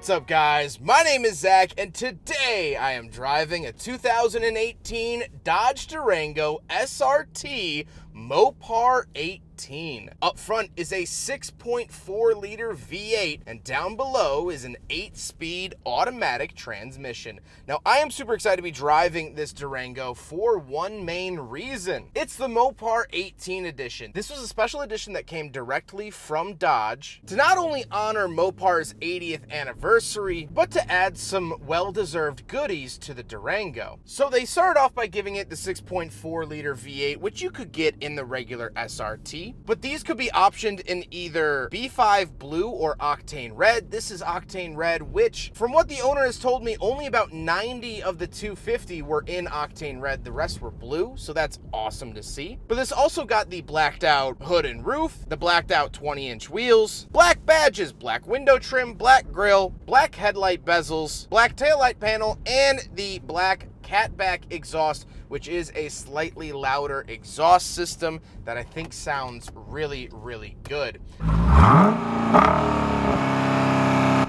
What's up, guys? My name is Zach, and today I am driving a 2018 Dodge Durango SRT Mopar 18. Up front is a 6.4 liter V8, and down below is an 8-speed automatic transmission. Now, I am super excited to be driving this Durango for one main reason. It's the Mopar 18 edition. This was a special edition that came directly from Dodge to not only honor Mopar's 80th anniversary, but to add some well-deserved goodies to the Durango. So they started off by giving it the 6.4 liter V8, which you could get in the regular SRT, but these could be optioned in either B5 Blue or Octane Red. This is Octane Red, which, from what the owner has told me, only about 90 of the 250 were in Octane Red. The rest were blue, so that's awesome to see. But this also got the blacked out hood and roof, the blacked out 20-inch wheels, black badges, black window trim, black grille, black headlight bezels, black taillight panel, and the black catback exhaust, which is a slightly louder exhaust system that I think sounds really, really good.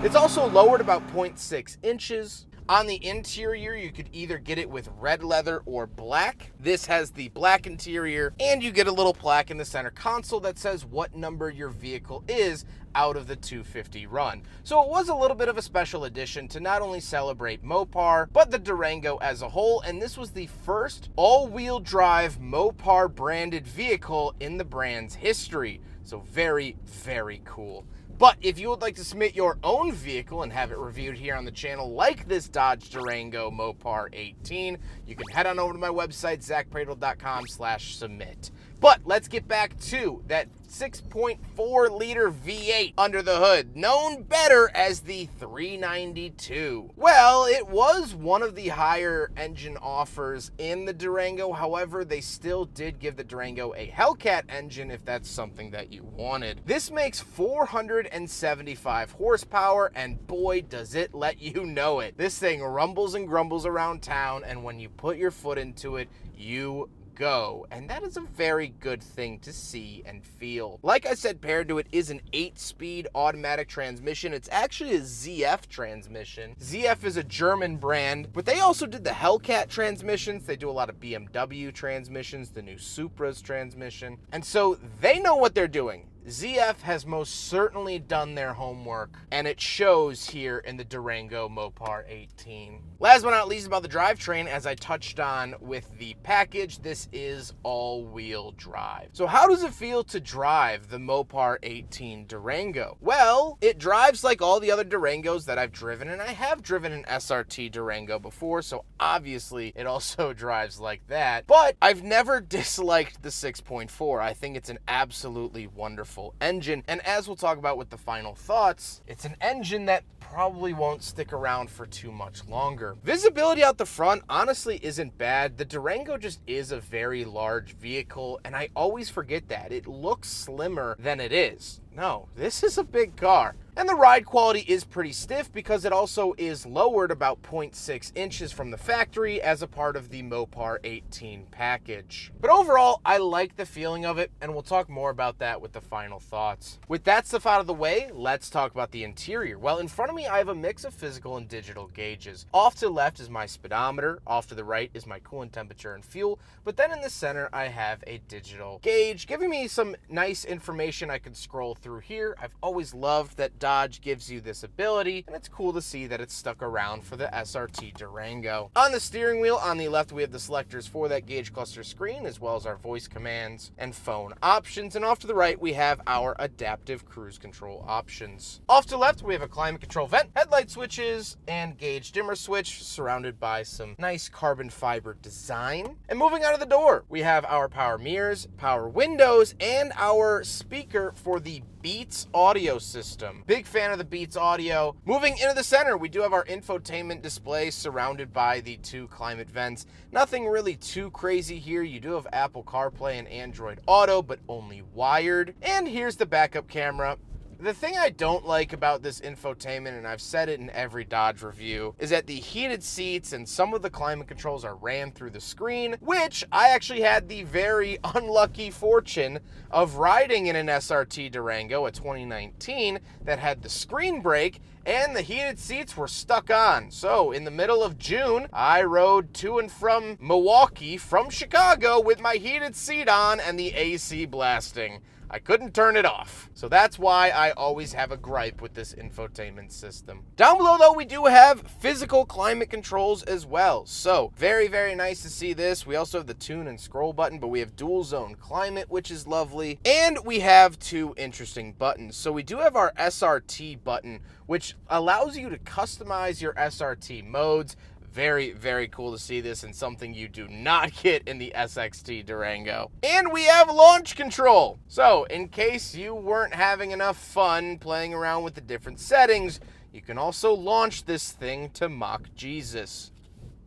It's also lowered about 0.6 inches. On the interior, you could either get it with red leather or black. This has the black interior, and you get a little plaque in the center console that says what number your vehicle is out of the 250 run. So it was a little bit of a special edition to not only celebrate Mopar, but the Durango as a whole, and this was the first all-wheel drive Mopar branded vehicle in the brand's history. So very, very cool. But if you would like to submit your own vehicle and have it reviewed here on the channel, like this Dodge Durango Mopar 18, you can head on over to my website, zackpradel.com/submit. But let's get back to that 6.4 liter V8 under the hood, known better as the 392. Well, it was one of the higher engine offers in the Durango. However, they still did give the Durango a Hellcat engine if that's something that you wanted. This makes 475 horsepower, and boy, does it let you know it. This thing rumbles and grumbles around town, and when you put your foot into it, you go, and that is a very good thing to see and feel. Like I said, paired to it is an 8-speed automatic transmission. It's actually a ZF transmission. ZF is a German brand, but they also did the Hellcat transmissions. They do a lot of BMW transmissions, the new Supra's transmission, and so they know what they're doing. ZF has most certainly done their homework, and it shows here in the Durango Mopar 18. Last but not least about the drivetrain, as I touched on with the package, this is all-wheel drive. So how does it feel to drive the Mopar 18 Durango? Well, it drives like all the other Durangos that I've driven, and I have driven an SRT Durango before, so obviously it also drives like that. But I've never disliked the 6.4. I think it's an absolutely wonderful engine, and as we'll talk about with the final thoughts, it's an engine that probably won't stick around for too much longer. Visibility out the front honestly isn't bad. The Durango just is a very large vehicle, and I always forget that. It looks slimmer than it is. No, this is a big car. And the ride quality is pretty stiff because it also is lowered about 0.6 inches from the factory as a part of the Mopar 18 package. But overall, I like the feeling of it, and we'll talk more about that with the final thoughts. With that stuff out of the way, let's talk about the interior. Well, in front of me, I have a mix of physical and digital gauges. Off to the left is my speedometer, off to the right is my coolant temperature and fuel, but then in the center, I have a digital gauge, giving me some nice information I can scroll through here. I've always loved that Dodge gives you this ability, and it's cool to see that it's stuck around for the SRT Durango. On the steering wheel, on the left, we have the selectors for that gauge cluster screen, as well as our voice commands and phone options. And off to the right, we have our adaptive cruise control options. Off to the left, we have a climate control vent, headlight switches, and gauge dimmer switch, surrounded by some nice carbon fiber design. And moving out of the door, we have our power mirrors, power windows, and our speaker for the Beats audio system. Big fan of the Beats audio. Moving into the center, we do have our infotainment display surrounded by the two climate vents. Nothing really too crazy here. You do have Apple CarPlay and Android Auto, but only wired. And here's the backup camera. The thing I don't like about this infotainment, and I've said it in every Dodge review, is that the heated seats and some of the climate controls are ran through the screen, which I actually had the very unlucky fortune of riding in an SRT Durango, a 2019, that had the screen brake and the heated seats were stuck on. So in the middle of June, I rode to and from Milwaukee from Chicago with my heated seat on and the AC blasting. I couldn't turn it off. So that's why I always have a gripe with this infotainment system. Down below though, we do have physical climate controls as well. So very, very nice to see this. We also have the tune and scroll button, but we have dual zone climate, which is lovely. And we have two interesting buttons. So we do have our SRT button, which allows you to customize your SRT modes. Very, very cool to see this, and something you do not get in the SXT Durango. And we have launch control. So in case you weren't having enough fun playing around with the different settings, you can also launch this thing to mock Jesus.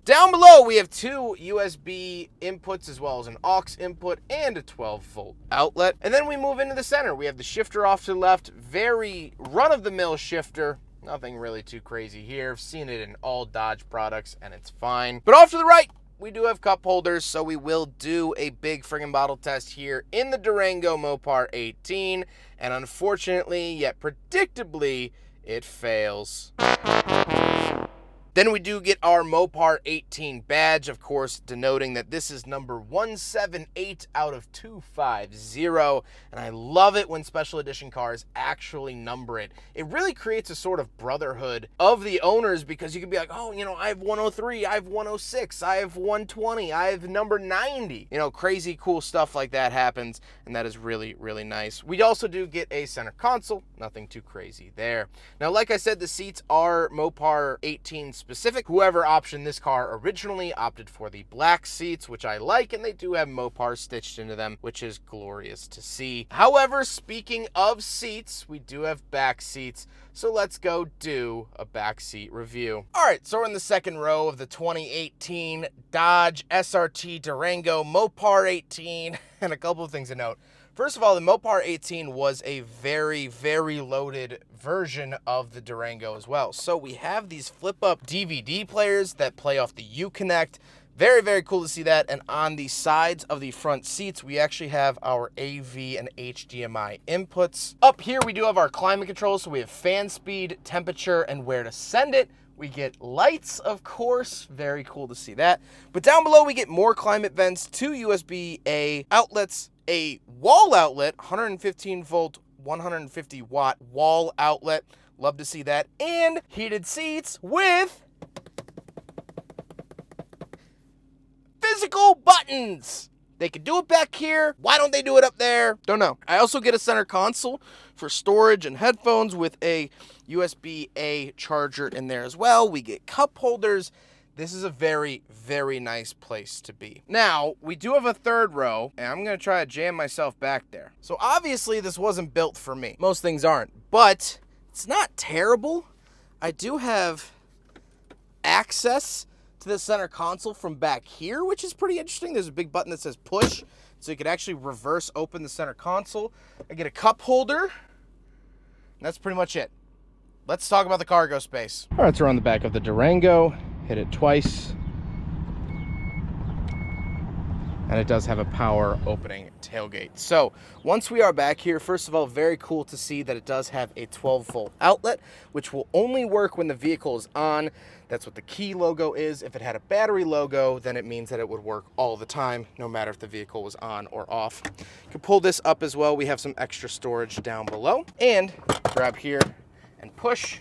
Down below, we have two USB inputs as well as an aux input and a 12-volt outlet. And then we move into the center. We have the shifter off to the left, very run-of-the-mill shifter. Nothing really too crazy here. I've seen it in all Dodge products and it's fine. But off to the right, we do have cup holders, so we will do a big friggin' bottle test here in the Durango Mopar 18. And unfortunately, yet predictably, it fails. Then we do get our Mopar 18 badge, of course, denoting that this is number 178 out of 250. And I love it when special edition cars actually number it. It really creates a sort of brotherhood of the owners, because you can be like, oh, you know, I have 103, I have 106, I have 120, I have number 90. You know, crazy cool stuff like that happens, and that is really, really nice. We also do get a center console, nothing too crazy there. Now, like I said, the seats are Mopar 18 specific. Whoever optioned this car originally opted for the black seats, which I like, and they do have Mopar stitched into them, which is glorious to see. However, speaking of seats, we do have back seats, so let's go do a back seat review. All right, so we're in the second row of the 2018 Dodge SRT Durango Mopar 18, and a couple of things to note. First of all, the Mopar 18 was a very, very loaded version of the Durango as well. So we have these flip-up DVD players that play off the Uconnect. Very, very cool to see that. And on the sides of the front seats, we actually have our AV and HDMI inputs. Up here, we do have our climate control. So we have fan speed, temperature, and where to send it. We get lights, of course. Very cool to see that. But down below, we get more climate vents, two USB-A outlets, a wall outlet, 115 volt, 150 watt wall outlet. Love to see that. And heated seats with physical buttons. They could do it back here. Why don't they do it up there? Don't know. I also get a center console for storage and headphones with a USB-A charger in there as well. We get cup holders. This is a very, very nice place to be. Now, we do have a third row, and I'm gonna try to jam myself back there. So obviously this wasn't built for me. Most things aren't, but it's not terrible. I do have access to the center console from back here, which is pretty interesting. There's a big button that says push, so you could actually reverse open the center console. I get a cup holder, and that's pretty much it. Let's talk about the cargo space. All right, so we're on the back of the Durango. Hit it twice. And it does have a power opening tailgate. So once we are back here, first of all, very cool to see that it does have a 12-volt outlet, which will only work when the vehicle is on. That's what the key logo is. If it had a battery logo, then it means that it would work all the time, no matter if the vehicle was on or off. You can pull this up as well. We have some extra storage down below. And grab here and push,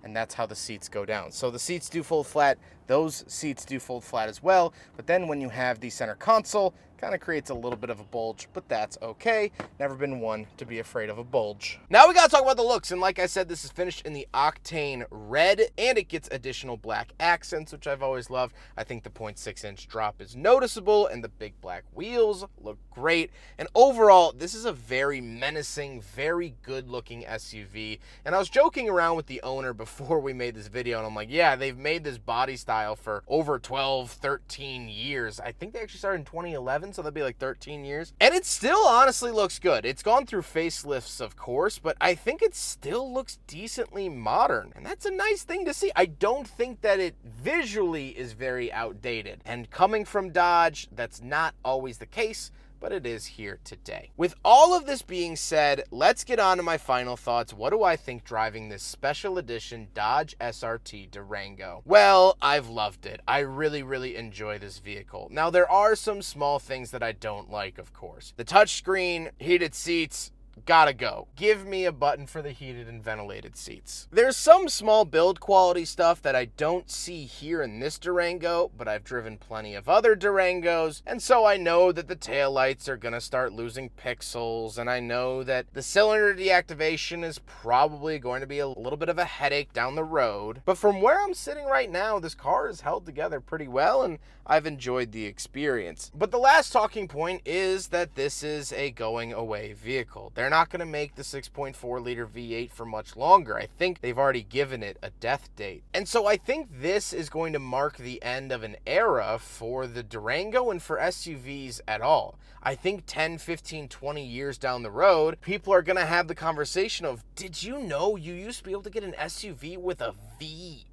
and that's how the seats go down. So the seats do fold flat. Those seats do fold flat as well. But then when you have the center console, kind of creates a little bit of a bulge, but that's okay. Never been one to be afraid of a bulge. Now we gotta talk about the looks, and like I said, this is finished in the Octane Red, and it gets additional black accents, which I've always loved. I think the 0.6-inch drop is noticeable, and the big black wheels look great. And overall, this is a very menacing, very good-looking SUV. And I was joking around with the owner before we made this video, and I'm like, yeah, they've made this body style style for over 12, 13 years. I think they actually started in 2011, so that'd be like 13 years. And it still honestly looks good. It's gone through facelifts, of course, but I think it still looks decently modern. And that's a nice thing to see. I don't think that it visually is very outdated. And coming from Dodge, that's not always the case, but it is here today. With all of this being said, let's get on to my final thoughts. What do I think driving this special edition Dodge SRT Durango? Well, I've loved it. I really enjoy this vehicle. Now, there are some small things that I don't like, of course. The touchscreen, heated seats, gotta go. Give me a button for the heated and ventilated seats. There's some small build quality stuff that I don't see here in this Durango, but I've driven plenty of other Durangos, and so I know that the taillights are gonna start losing pixels, and I know that the cylinder deactivation is probably going to be a little bit of a headache down the road. But from where I'm sitting right now, this car is held together pretty well, and I've enjoyed the experience. But the last talking point is that this is a going away vehicle. They're not going to make the 6.4 liter V8 for much longer. I think they've already given it a death date. And so I think this is going to mark the end of an era for the Durango and for SUVs at all. I think 10, 15, 20 years down the road, people are going to have the conversation of, did you know you used to be able to get an SUV with a V8?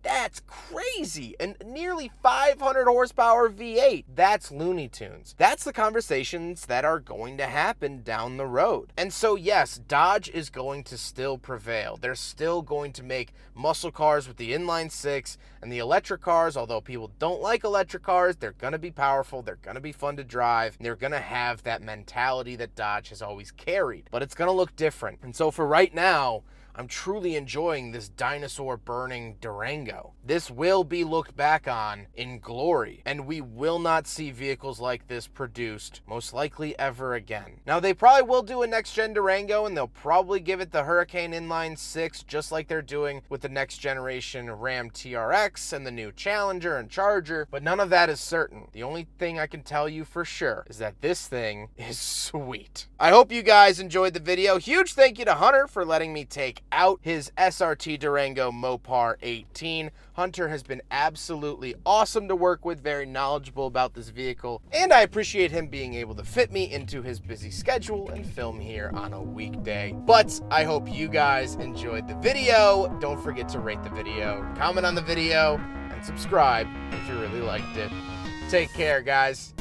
That's crazy. And nearly 500 horsepower V8. That's Looney Tunes. That's the conversations that are going to happen down the road. And so yes, Dodge is going to still prevail. They're still going to make muscle cars with the inline six, and the electric cars, although people don't like electric cars, they're going to be powerful, they're going to be fun to drive, and they're going to have that mentality that Dodge has always carried. But it's going to look different. And so for right now, I'm truly enjoying this dinosaur-burning Durango. This will be looked back on in glory, and we will not see vehicles like this produced, most likely ever again. Now, they probably will do a next-gen Durango, and they'll probably give it the Hurricane Inline 6, just like they're doing with the next-generation Ram TRX and the new Challenger and Charger, but none of that is certain. The only thing I can tell you for sure is that this thing is sweet. I hope you guys enjoyed the video. Huge thank you to Hunter for letting me take out his SRT Durango Mopar 18. Hunter has been absolutely awesome to work with, very knowledgeable about this vehicle, and I appreciate him being able to fit me into his busy schedule and film here on a weekday. But I hope you guys enjoyed the video. Don't forget to rate the video, comment on the video, and subscribe if you really liked it. Take care, guys.